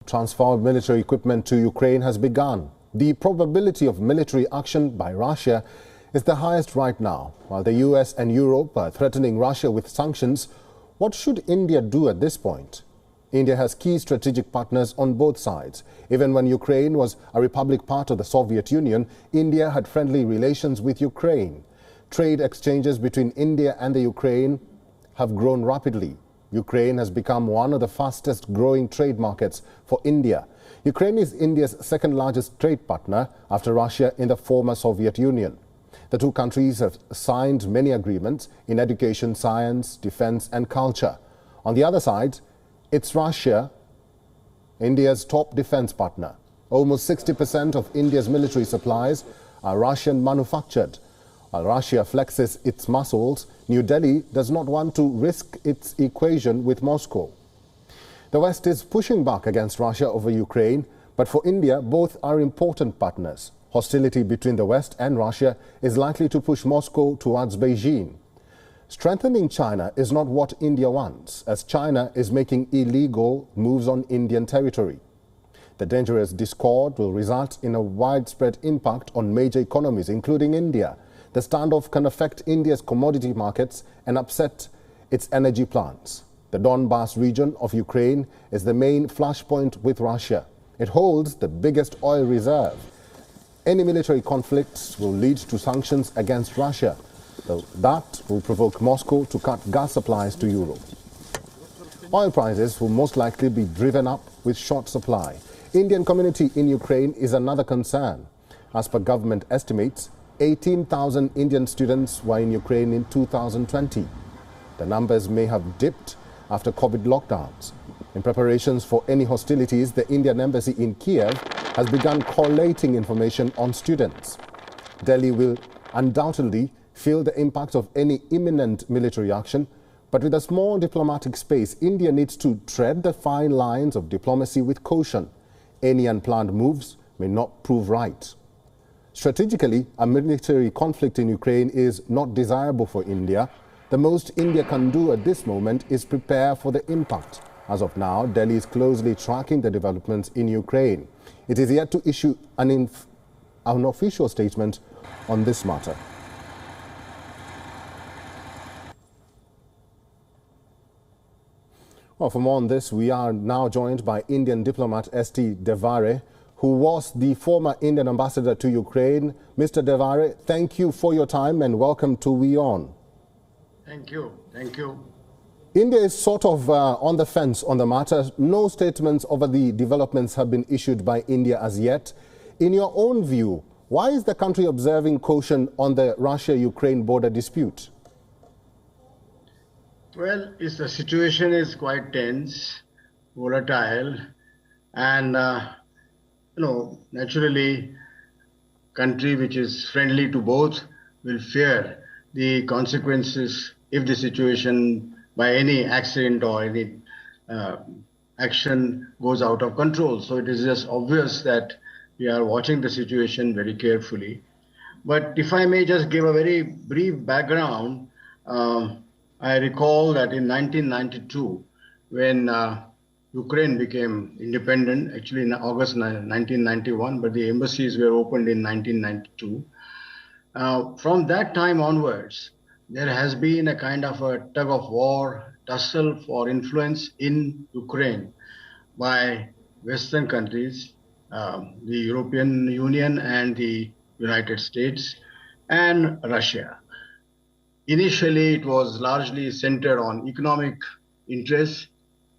Transfer of military equipment to Ukraine has begun. The probability of military action by Russia is the highest right now. While the US and Europe are threatening Russia with sanctions, what should India do at this point? India has key strategic partners on both sides. Even when Ukraine was a republic part of the Soviet Union, India had friendly relations with Ukraine. Trade exchanges between India and the Ukraine have grown rapidly. Ukraine has become one of the fastest growing trade markets for India. Ukraine is India's second largest trade partner after Russia in the former Soviet Union. The two countries have signed many agreements in education, science, defense and culture. On the other side, it's Russia, India's top defense partner. Almost 60% of India's military supplies are Russian manufactured. While Russia flexes its muscles, New Delhi does not want to risk its equation with Moscow. The West is pushing back against Russia over Ukraine, but for India, both are important partners. Hostility between the West and Russia is likely to push Moscow towards Beijing. Strengthening China is not what India wants, as China is making illegal moves on Indian territory. The dangerous discord will result in a widespread impact on major economies, including India. The standoff can affect India's commodity markets and upset its energy plants. The Donbas region of Ukraine is the main flashpoint with Russia. It holds the biggest oil reserve. Any military conflicts will lead to sanctions against Russia. That will provoke Moscow to cut gas supplies to Europe. Oil prices will most likely be driven up with short supply. Indian community in Ukraine is another concern. As per government estimates, 18,000 Indian students were in Ukraine in 2020. The numbers may have dipped after COVID lockdowns. In preparations for any hostilities, the Indian embassy in Kyiv has begun collating information on students. Delhi will undoubtedly feel the impact of any imminent military action, but with a small diplomatic space, India needs to tread the fine lines of diplomacy with caution. Any unplanned moves may not prove right. Strategically, a military conflict in Ukraine is not desirable for India. The most India can do at this moment is prepare for the impact. As of now, Delhi is closely tracking the developments in Ukraine. It is yet to issue an official statement on this matter. Well, for more on this, we are now joined by Indian diplomat S.T. Devare, who was the former Indian ambassador to Ukraine. Mr. Devare, thank you for your time and welcome to WION. Thank you. Thank you. India is sort of on the fence on the matter. No statements over the developments have been issued by India as yet. In your own view, why is the country observing caution on the Russia-Ukraine border dispute? Well, the situation is quite tense, volatile, and naturally, country which is friendly to both will fear the consequences if the situation by any accident or any action goes out of control. So it is just obvious that we are watching the situation very carefully. But if I may just give a very brief background, I recall that in 1992, when Ukraine became independent, actually in August 1991, but the embassies were opened in 1992. From that time onwards, there has been a kind of a tug of war, tussle for influence in Ukraine by Western countries, the European Union and the United States and Russia. Initially, it was largely centered on economic interests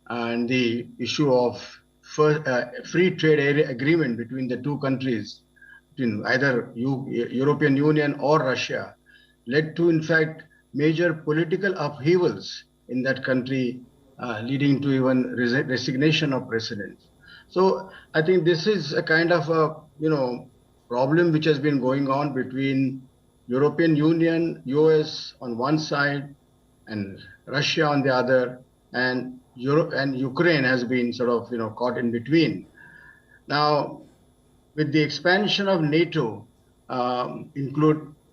and the issue of free trade area agreement between the two countries, between either European Union or Russia, led to, in fact, major political upheavals in that country, leading to even resignation of presidents. So I think this is a kind of a problem which has been going on between European Union, US on one side, and Russia on the other, and Europe and Ukraine has been sort of caught in between. Now, with the expansion of NATO,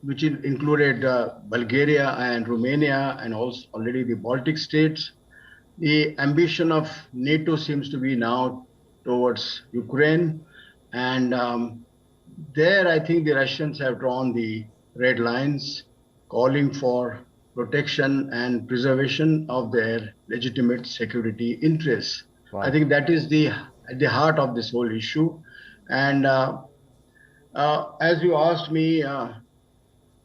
which included Bulgaria and Romania and also already the Baltic states, the ambition of NATO seems to be now towards Ukraine. And there, I think the Russians have drawn the red lines, calling for protection and preservation of their legitimate security interests. I Right. think that is at the heart of this whole issue. And as you asked me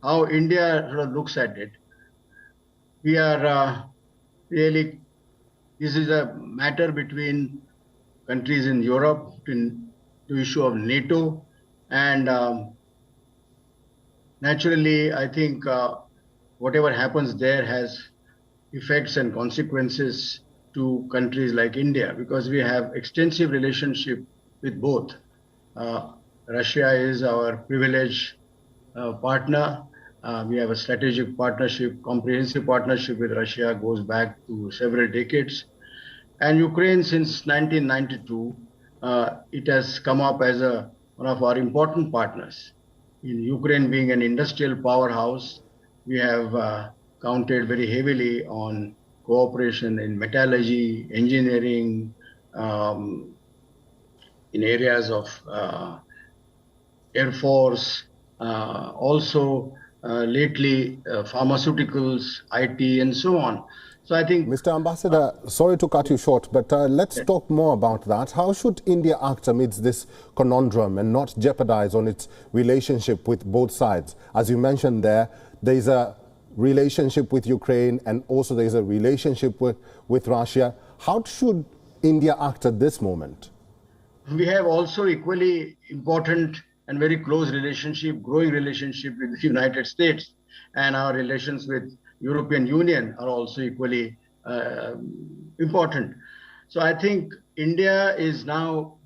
how India sort of looks at it, we are really, this is a matter between countries in Europe, between the issue of NATO, and naturally, I think whatever happens there has effects and consequences to countries like India, because we have extensive relationship with both. Russia is our privileged partner. We have a strategic partnership, comprehensive partnership with Russia, goes back to several decades. And Ukraine, since 1992, it has come up as one of our important partners. In Ukraine being an industrial powerhouse, we have counted very heavily on cooperation in metallurgy, engineering, in areas of Air Force, also lately pharmaceuticals, IT, and so on. So I think, Mr. Ambassador, sorry to cut you short, but let's talk more about that. How should India act amidst this conundrum and not jeopardize on its relationship with both sides? As you mentioned there's a relationship with Ukraine and also there's a relationship with Russia. How should India act at this moment? we have also equally important and very close relationship, growing relationship with the United States, and our relations with European Union are also equally important. So I think India is now,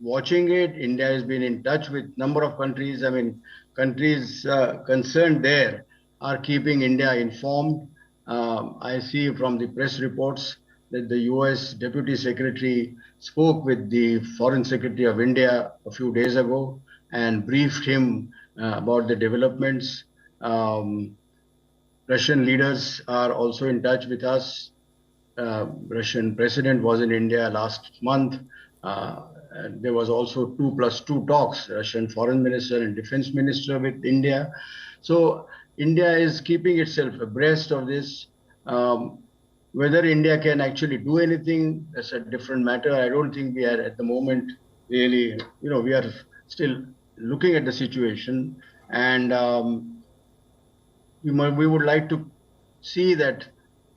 watching it. India has been in touch with number of countries. I mean, countries concerned there are keeping India informed. I see from the press reports that the US Deputy Secretary spoke with the Foreign Secretary of India a few days ago and briefed him about the developments. Russian leaders are also in touch with us. Russian president was in India last month. There was also 2+2 talks, Russian foreign minister and defense minister with India. So India is keeping itself abreast of this. Whether India can actually do anything, that's a different matter. I don't think we are at the moment really, we are still looking at the situation, and we would like to see that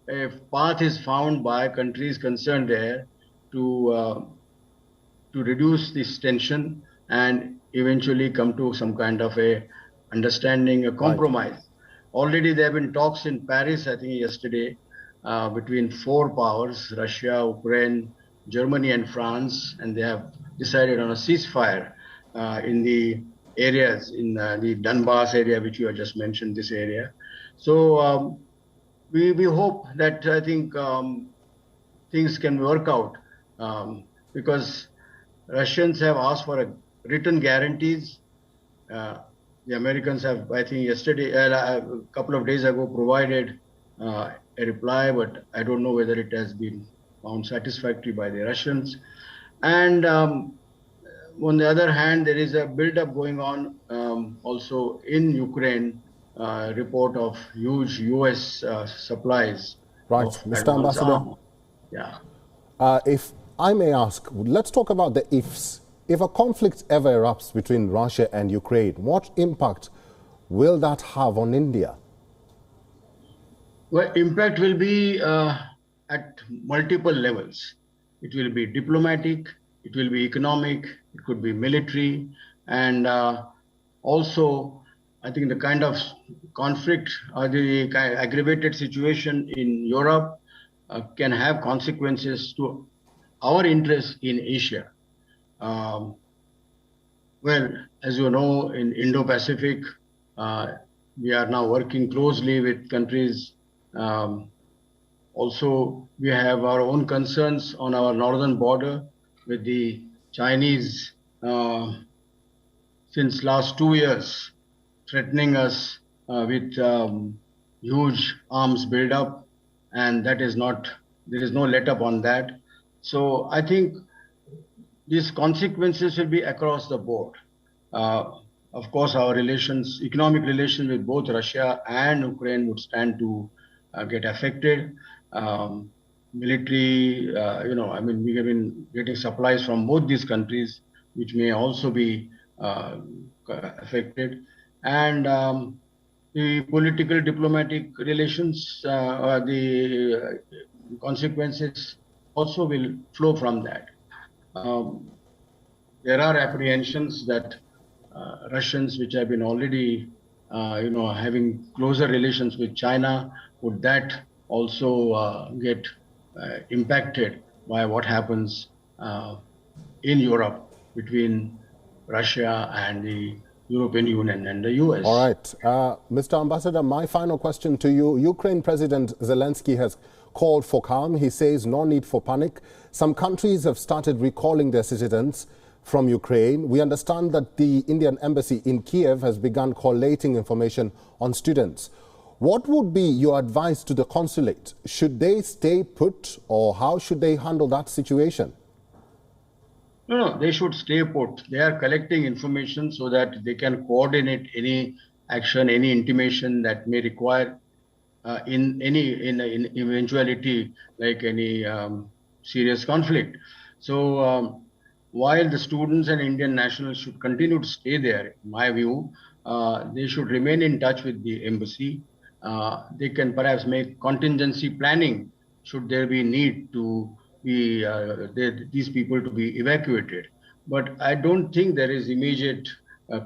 a path is found by countries concerned there to reduce this tension and eventually come to some kind of a understanding, a compromise. Right. Already there have been talks in Paris, I think yesterday, between 4 powers, Russia, Ukraine, Germany, and France, and they have decided on a ceasefire in the areas, in the Donbass area, which you have just mentioned, this area. So we hope that, I think, things can work out, because Russians have asked for written guarantees. The Americans have, I think yesterday, a couple of days ago, provided a reply, but I don't know whether it has been found satisfactory by the Russians. And on the other hand, there is a build-up going on also in Ukraine, report of huge US supplies. Right, Mr. Ambassador. Yeah. If I may ask, let's talk about the ifs. If a conflict ever erupts between Russia and Ukraine, what impact will that have on India? Well, impact will be at multiple levels. It will be diplomatic, it will be economic, it could be military, and also I think the kind of conflict or the aggravated situation in Europe can have consequences to our interests in Asia. Well, as you know, in Indo-Pacific, we are now working closely with countries. Also, we have our own concerns on our northern border with the Chinese since last 2 years, threatening us with huge arms buildup, and that is not, there is no let up on that. So I think these consequences will be across the board. Of course, our relations, economic relations with both Russia and Ukraine would stand to get affected. Military, I mean, we have been getting supplies from both these countries, which may also be affected. And the political diplomatic relations, the consequences also will flow from that. There are apprehensions that Russians, which have been already, having closer relations with China, would that also get impacted by what happens in Europe between Russia and the European Union and the US. All right. Mr. Ambassador, my final question to you. Ukraine President Zelensky has called for calm. He says no need for panic. Some countries have started recalling their citizens from Ukraine. We understand that the Indian embassy in Kyiv has begun collating information on students. What would be your advice to the consulate? Should they stay put, or how should they handle that situation? No, they should stay put. They are collecting information so that they can coordinate any action, any intimation that may require in eventuality, like any serious conflict. So while the students and Indian nationals should continue to stay there, in my view, they should remain in touch with the embassy. They can perhaps make contingency planning should there be need to be these people to be evacuated. But I don't think there is immediate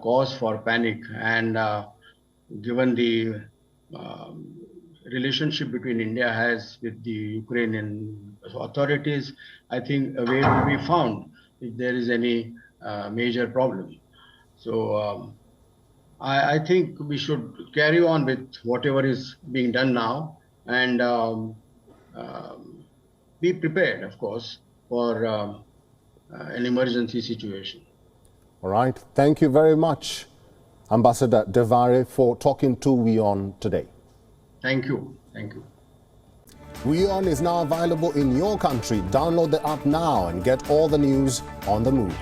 cause for panic. And given the relationship between India has with the Ukrainian authorities, I think a way will be found if there is any major problem. So I think we should carry on with whatever is being done now and be prepared, of course, for an emergency situation. All right. Thank you very much, Ambassador Devare, for talking to WION today. Thank you. Thank you. WION is now available in your country. Download the app now and get all the news on the move.